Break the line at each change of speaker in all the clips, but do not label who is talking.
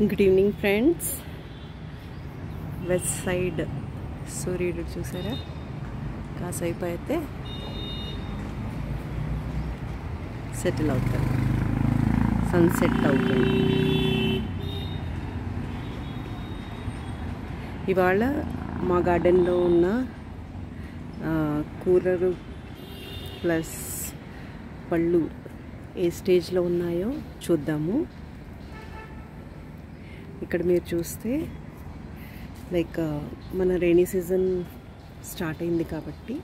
Good evening friends. West side సూర్యుడు చూసారా, కాసేపు అయితే సెటిల్ అవుతారు, సన్సెట్ అవుతుంది. ఇవాళ మా గార్డెన్లో ఉన్న కూరలు ప్లస్ పళ్ళు ఏ స్టేజ్లో ఉన్నాయో చూద్దాము. ఇక్కడ మీరు చూస్తే లైక్ మన రైనీ సీజన్ స్టార్ట్ అయింది కాబట్టి,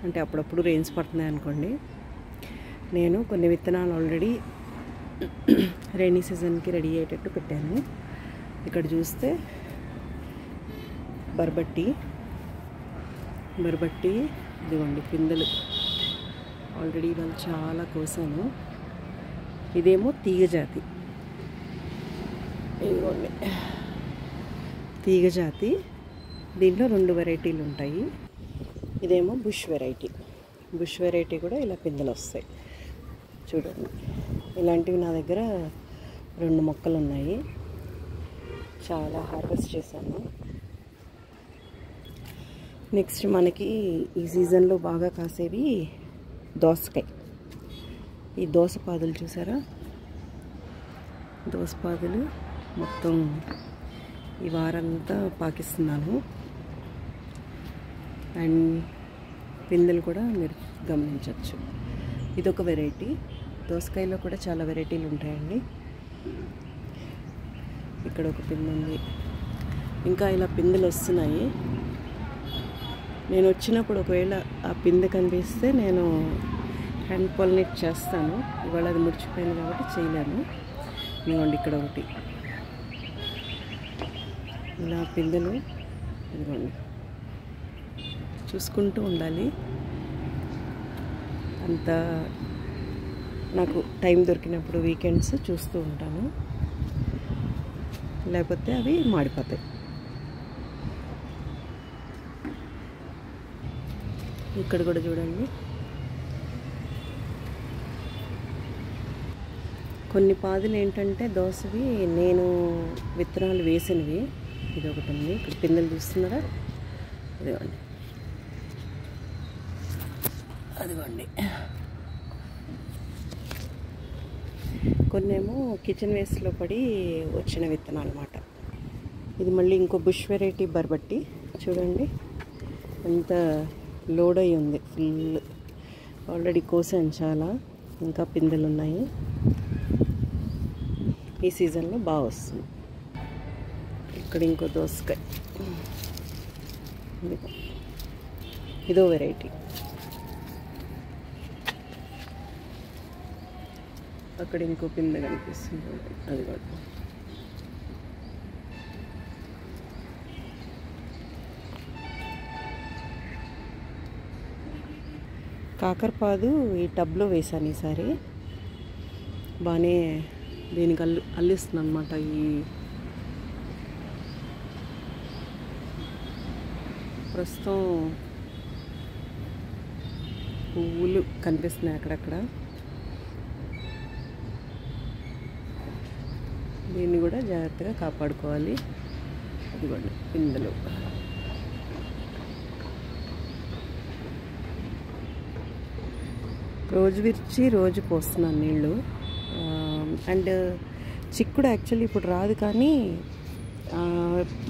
అంటే అప్పుడప్పుడు రెయిన్స్ పడుతున్నాయి అనుకోండి. నేను కొన్ని విత్తనాలు ఆల్రెడీ రైనీ సీజన్కి రెడీ అయ్యేటట్టు పెట్టాను. ఇక్కడ చూస్తే బర్బట్టి ఇదిగోండి పిందెలు ఆల్రెడీ వాళ్ళు చాలా కోసాను. ఇదేమో తీగజాతి, ఇదిగోండి తీగజాతి. దీంట్లో 2 వెరైటీలు ఉంటాయి. ఇదేమో బుష్ వెరైటీ కూడా ఇలా పిందెలు వస్తాయి చూడండి. ఇలాంటివి నా దగ్గర 2 మొక్కలు ఉన్నాయి, చాలా హార్వెస్ట్ చేశాను. నెక్స్ట్ మనకి ఈ సీజన్లో బాగా కాసేవి దోసకాయ. ఈ దోసపాదులు చూసారా, దోసపాదులు మొత్తం ఈ వారంతా పాకిస్తున్నాను. అండ్ పిందెలు కూడా మీరు గమనించవచ్చు. ఇదొక వెరైటీ. దోసకాయలో కూడా చాలా వెరైటీలు ఉంటాయండి. ఇక్కడ ఒక పిందె ఉంది, ఇంకా ఇలా పిందెలు వస్తున్నాయి. నేను వచ్చినప్పుడు ఒకవేళ ఆ పిందె కనిపిస్తే నేను హ్యాండ్ పాలినేట్ చేస్తాను. ఇవాళ అది ముడిచిపోయింది కాబట్టి చేయలేను. ఇదిగోండి ఇక్కడ ఒకటి ఇలా పిందెలు, ఇదిగోండి చూసుకుంటూ ఉండాలి. అంత నాకు టైం దొరికినప్పుడు వీకెండ్స్ చూస్తూ ఉంటాను, లేకపోతే అవి మాడిపోతాయి. ఇక్కడ కూడా చూడండి, కొన్ని పాదులు ఏంటంటే దోసవి నేను విత్తనాలు వేసినవి. ఇది ఒకటి ఉంది, ఇక్కడ పిందెలు చూస్తున్నారా, అదిగోండి. కొన్నేమో కిచెన్ వేస్ట్లో పడి వచ్చిన విత్తనాలు అన్నమాట. ఇది మళ్ళీ ఇంకో బుష్ వెరైటీ బర్బట్టి చూడండి, ఎంత లోడ్ అయి ఉంది, ఫుల్ ఆల్రెడీ కోసాను చాలా, ఇంకా పిందెలు ఉన్నాయి. ఈ సీజన్లో బాగా వస్తుంది. ఇక్కడ ఇంకో దోసకాయ, ఇదో వెరైటీ. అక్కడ ఇంకో పిందె కనిపిస్తుంది, అది కూడా. కాకరపాదు ఈ టబ్లో వేసాను ఈసారి, బాగానే దీనికి అల్లిస్తుంది అనమాట. ఈ ప్రస్తుతం పువ్వులు కనిపిస్తున్నాయి అక్కడక్కడ. దీన్ని కూడా జాగ్రత్తగా కాపాడుకోవాలి. ఇదిగోండి పిందెలు. రోజు విరిచి రోజు పోస్తున్నాను నీళ్ళు. అండ్ చిక్కుడు యాక్చువల్లీ ఇప్పుడు రాదు, కానీ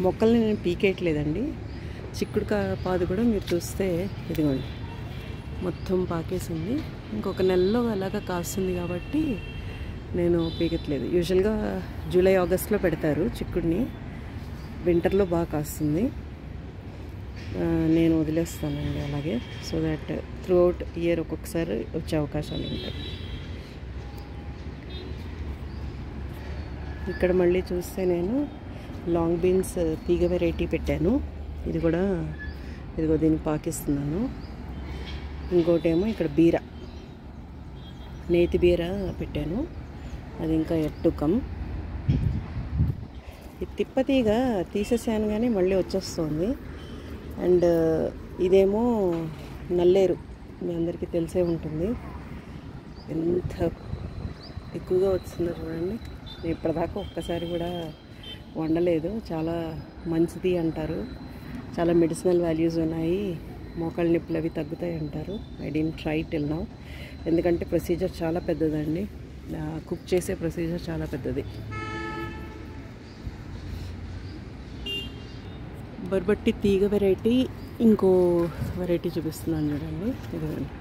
మొక్కల్ని నేను పీకేయట్లేదండి. చిక్కుడు పాదు కూడా మీరు చూస్తే ఇదిగోండి మొత్తం పాకేసింది. ఇంకొక నెలలో అలాగా కాస్తుంది కాబట్టి నేను పీకట్లేదు. యూజువల్గా జూలై ఆగస్ట్లో పెడతారు చిక్కుడిని, వింటర్లో బాగా కాస్తుంది. నేను వదిలేస్తానండి అలాగే, so that through out year ఒక్కొక్కసారి వచ్చే అవకాశాలు ఉంటాయి. ఇక్కడ మళ్ళీ చూస్తే నేను లాంగ్ బీన్స్ తీగ వెరైటీ పెట్టాను. ఇది కూడా ఇదిగో దీన్ని పాకిస్తున్నాను. ఇంకోటేమో ఇక్కడ బీర, నేతి బీర పెట్టాను, అది ఇంకా ఎట్టుకం. ఈ తిప్పతీగ తీసేసాను కానీ మళ్ళీ వచ్చేస్తుంది. అండ్ ఇదేమో నల్లేరు, మీ అందరికీ తెలిసే ఉంటుంది. ఎంత ఎక్కువ ఎక్కువగా వచ్చిందో చూడండి. నేను ఇప్పటిదాకా ఒక్కసారి కూడా వండలేదు. చాలా మంచిది అంటారు, చాలా మెడిసినల్ వాల్యూస్ ఉన్నాయి, మోకాళ్ళ నొప్పులు అవి తగ్గుతాయి అంటారు. I don't try till now, ఎందుకంటే ప్రొసీజర్ చాలా పెద్దదండి. కుక్ చేసే ప్రొసీజర్ చాలా పెద్దది. బర్బట్టి తీగ వెరైటీ, ఇంకో వెరైటీ చూపిస్తున్నాను చూడండి. ఇదిగోండి,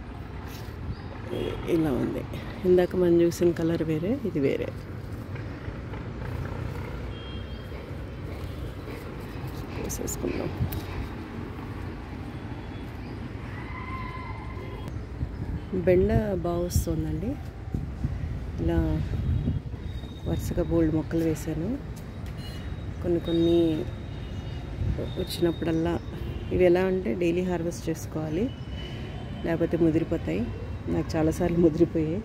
ఇలా ఉంది. ఇందాక మనం చూసిన కలర్ వేరే, ఇది వేరే. వేసేసుకుందాం. బెండ బాగా వస్తుందండి. ఇలా వరుసగా బోల్డ్ మొక్కలు వేసాను. కొన్ని వచ్చినప్పుడల్లా ఇవి ఎలా అంటే డైలీ హార్వెస్ట్ చేసుకోవాలి, లేకపోతే ముదిరిపోతాయి. నాకు చాలాసార్లు ముదిరిపోయాయి.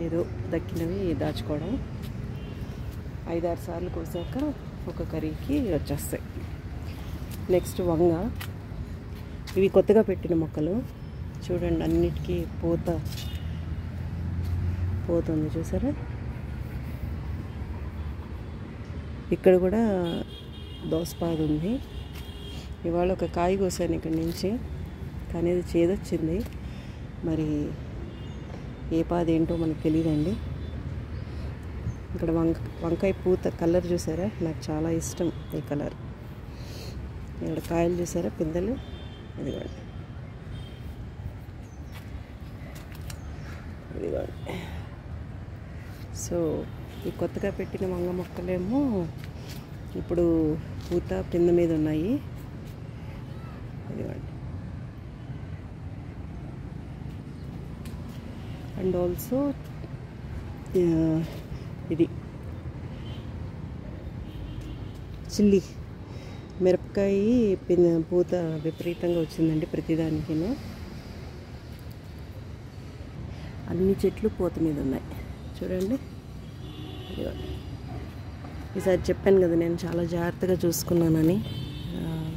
ఏదో దక్కినవి దాచుకోవడం. 5-6 సార్లు కోసాక ఒక కర్రీకి వచ్చేస్తాయి. నెక్స్ట్ వంగ. ఇవి కొత్తగా పెట్టిన మొక్కలు చూడండి. అన్నిటికీ పోతుంది చూసారా. ఇక్కడ కూడా దోసపాదు ఉంది. ఇవాళ ఒక కాయ కోసాను ఇక్కడి నుంచి, కానీ అది చేదొచ్చింది. మరి ఏ పాది ఏంటో మనకు తెలియదండి. ఇక్కడ వంకాయ పూత కలర్ చూసారా, నాకు చాలా ఇష్టం ఈ కలర్. ఇక్కడ కాయలు చూసారా, పిందెలు. ఇదిగోండి. సో ఈ కొత్తగా పెట్టిన వంగ మొక్కలేమో ఇప్పుడు పూత పిందె మీద ఉన్నాయి. ఇదిగోండి. అండ్ ఆల్సో ఇది చిల్లీ మిరపకాయ పూత విపరీతంగా వచ్చిందండి ప్రతిదానికి. అన్ని చెట్లు పూత మీద ఉన్నాయి చూడండి. ఈసారి చెప్పాను కదా నేను చాలా జాగ్రత్తగా చూసుకున్నానని.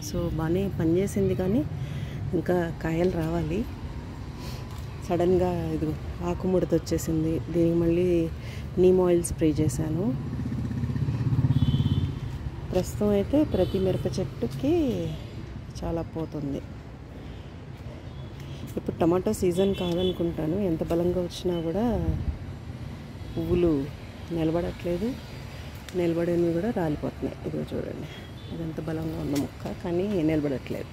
సో బాగానే పనిచేసింది, కానీ ఇంకా కాయలు రావాలి. సడన్గా ఇది ఆకుముడత వచ్చేసింది. దీనికి మళ్ళీ నీమ్ ఆయిల్ స్ప్రే చేశాను. ప్రస్తుతం అయితే ప్రతి మిరప చెట్టుకి చాలా పోతుంది. ఇప్పుడు టమాటో సీజన్ కాదనుకుంటాను. ఎంత బలంగా వచ్చినా కూడా పువ్వులు నిలబడట్లేదు, నిలబడేవి కూడా రాలిపోతున్నాయి. ఇదిగో చూడండి, ఇదంత బలంగా ఉన్న మొక్క కానీ నిలబడట్లేదు.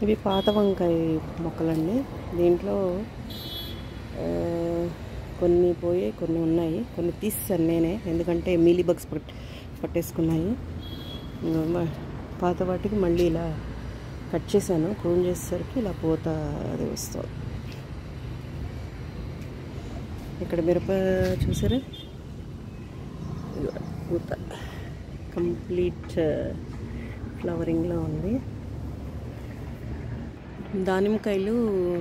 ఇవి పాత వంకాయ మొక్కలండి. దీంట్లో కొన్ని పోయి కొన్ని ఉన్నాయి. కొన్ని తీసాను నేనే, ఎందుకంటే మీలీ బగ్స్ పట్టేసుకున్నాయి. పాత వాటికి మళ్ళీ ఇలా కట్ చేశాను. క్రూన్ చేసేసరికి ఇలా పూత అది వస్తుంది. ఇక్కడ మిరప చూసారా, పూత కంప్లీట్ ఫ్లవరింగ్లో ఉంది. దానిమ్మకాయలు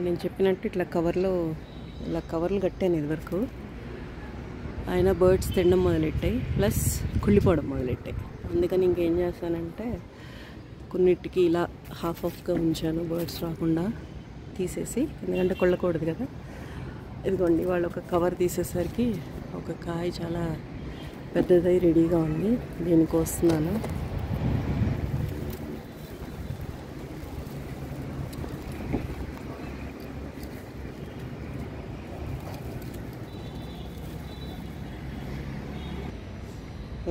నేను చెప్పినట్టు ఇట్లా కవర్లు కట్టాను ఇదివరకు. అయినా బర్డ్స్ తినడం మొదలెట్టాయి, ప్లస్ కుళ్ళిపోవడం మొదలెట్టాయి. అందుకని ఇంకేం చేస్తానంటే కొన్నిటికి ఇలా హాఫ్గా ఉంచాను, బర్డ్స్ రాకుండా తీసేసి, ఎందుకంటే కొళ్ళకూడదు కదా. ఇదిగోండి, వాళ్ళు ఒక కవర్ తీసేసరికి ఒక కాయ చాలా పెద్దదై రెడీగా ఉంది. దీనికి వస్తున్నాను.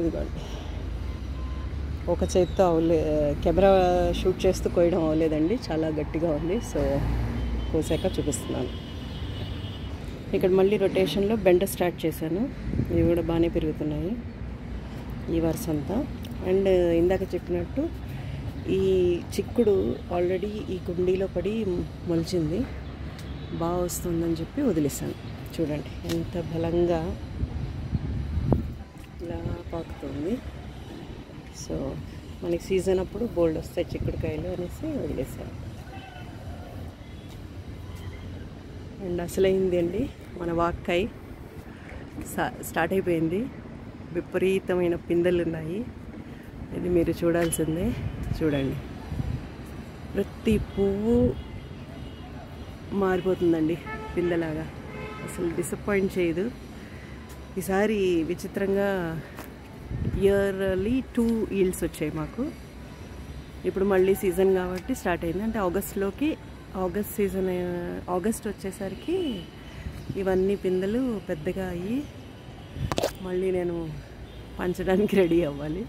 ఇదిగోండి, ఒక చేత్తో కెమెరా షూట్ చేస్తూ కోయడం అవ్వలేదండి, చాలా గట్టిగా ఉంది. సో కోసాక చూపిస్తున్నాను. ఇక్కడ మళ్ళీ రొటేషన్లో బెండ స్టార్ట్ చేశాను. ఇవి కూడా బాగానే పెరుగుతున్నాయి ఈ వరుస అంతా. అండ్ ఇందాక చెప్పినట్టు ఈ చిక్కుడు ఆల్రెడీ ఈ కుండీలో పడి మొలిచింది, బాగా వస్తుందని చెప్పి వదిలేసాను. చూడండి ఎంత బలంగా ఇలా పాకుతుంది. సో మనకి సీజన్ అప్పుడు బోల్డ్ వస్తాయి చిక్కుడుకాయలు అనేసి వదిలేసాను. అండ్ అసలైంది అండి, మన వాక్కాయ స్టార్ట్ అయిపోయింది. విపరీతమైన పిందెలు ఉన్నాయి. ఇది మీరు చూడాల్సిందే. చూడండి, ప్రతి పువ్వు మారిపోతుందండి పిందెలాగా. అసలు డిసప్పాయింట్ చేయదు. ఈసారి విచిత్రంగా ఇయర్లీ 2 ఈల్డ్స్ వచ్చాయి మాకు. ఇప్పుడు మళ్ళీ సీజన్ కాబట్టి స్టార్ట్ అయింది. అంటే ఆగస్ట్ సీజన్, ఆగస్ట్ వచ్చేసరికి ఇవన్నీ పిందెలు పెద్దగా అయ్యి మళ్ళీ నేను పంచడానికి రెడీ అవ్వాలి.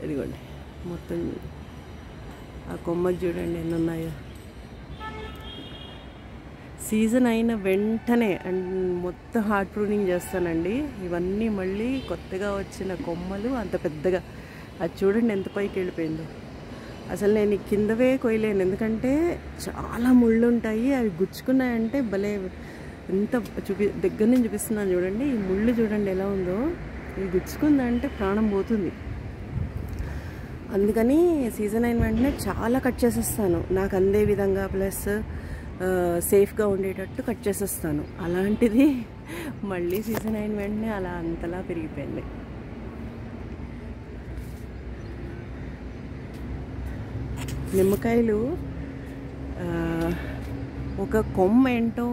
ఇదిగోండి మొత్తం ఆ కొమ్మకి చూడండి ఎన్ని ఉన్నాయో. సీజన్ అయిన వెంటనే మొత్తం హార్డ్ ప్రూనింగ్ చేస్తానండి. ఇవన్నీ మళ్ళీ కొత్తగా వచ్చిన కొమ్మలు అంత పెద్దగా, అది చూడండి ఎంత పైకి వెళ్ళిపోయిందో. అసలు నేను కిందవే కొయ్యలేను, ఎందుకంటే చాలా ముళ్ళు ఉంటాయి. అవి గుచ్చుకున్నాయంటే భలే, ఎంత దగ్గర నుంచి చూపిస్తున్నాను చూడండి. ఈ ముళ్ళు చూడండి ఎలా ఉందో. ఇది గుచ్చుకుందంటే ప్రాణం పోతుంది. అందుకని సీజన్ అయిన వెంటనే చాలా కట్ చేసేస్తాను, నాకు అందే విధంగా, ప్లస్ సేఫ్గా ఉండేటట్టు కట్ చేసేస్తాను. అలాంటిది మళ్ళీ సీజన్ అయిన వెంటనే అలా అంతలా పెరిగిపోయింది. నిమ్మకాయలు ఒక కొమ్మ ఏంటో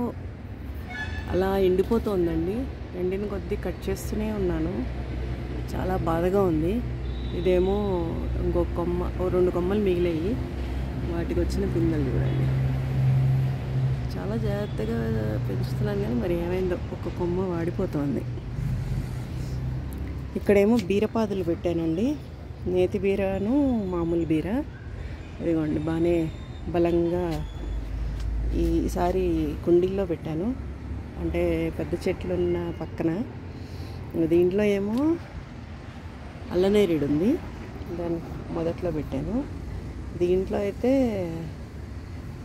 అలా ఎండిపోతుందండి. ఎండిన కొద్దీ కట్ చేస్తూనే ఉన్నాను, చాలా బాధగా ఉంది. ఇదేమో ఇంకొక కొమ్మ, 2 కొమ్మలు మిగిలాయి, వాటికి వచ్చిన పిందెలు చూడండి. చాలా జాగ్రత్తగా పెంచుతున్నాను కానీ మరి ఏమైందో ఒక కొమ్మ వాడిపోతుంది. ఇక్కడేమో బీరపాదులు పెట్టానండి, నేతి బీరను మామూలు బీర. ఇదిగోండి బాగానే బలంగా ఈసారి కుండీల్లో పెట్టాను, అంటే పెద్ద చెట్లు ఉన్న పక్కన. దీంట్లో ఏమో అల్లనేరేడు ఉంది, దాన్ని మొదట్లో పెట్టాను. దీంట్లో అయితే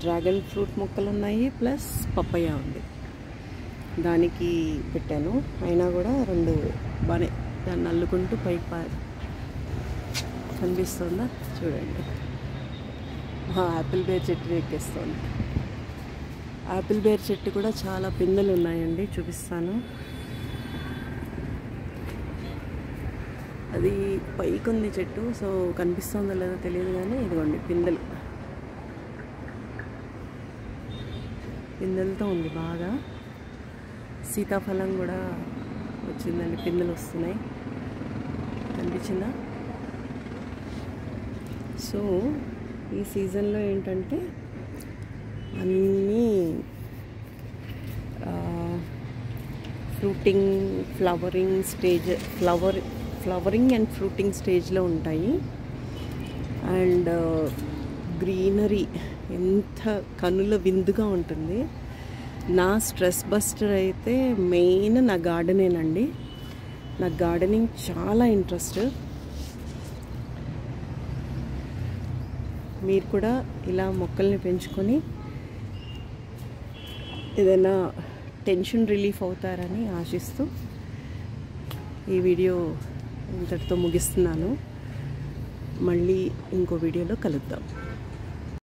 డ్రాగన్ ఫ్రూట్ మొక్కలు ఉన్నాయి, ప్లస్ పప్పయ్య ఉంది, దానికి పెట్టాను. అయినా కూడా 2 బాగానే దాన్ని అల్లుకుంటూ పైకి కనిపిస్తుందా చూడండి. యాపిల్ బేర్ చెట్టు ఎక్కేస్తుంది. యాపిల్ బేర్ చెట్టు కూడా చాలా పిందెలు ఉన్నాయండి, చూపిస్తాను. అది పైకి ఉంది చెట్టు, సో కనిపిస్తుందో లేదో తెలియదు కానీ ఇదిగోండి పిందెలతో ఉంది బాగా. సీతాఫలం కూడా వచ్చిందండి, పిందెలు వస్తున్నాయి, కనిపించిందా? సో ఈ సీజన్లో ఏంటంటే అన్నీ ఫ్లవరింగ్ అండ్ ఫ్రూటింగ్ స్టేజ్లో ఉంటాయి. అండ్ గ్రీనరీ ఎంత కనుల విందుగా ఉంటుంది. నా స్ట్రెస్ బస్టర్ అయితే మెయిన్ నా గార్డెనేనండి. నాకు గార్డెనింగ్ చాలా ఇంట్రెస్ట్. మీరు కూడా ఇలా మొక్కల్ని పెంచుకొని ఏదైనా టెన్షన్ రిలీఫ్ అవుతారని ఆశిస్తూ ఈ వీడియో ఇంతటితో ముగిస్తున్నాను. మళ్ళీ ఇంకో వీడియోలో కలుద్దాం.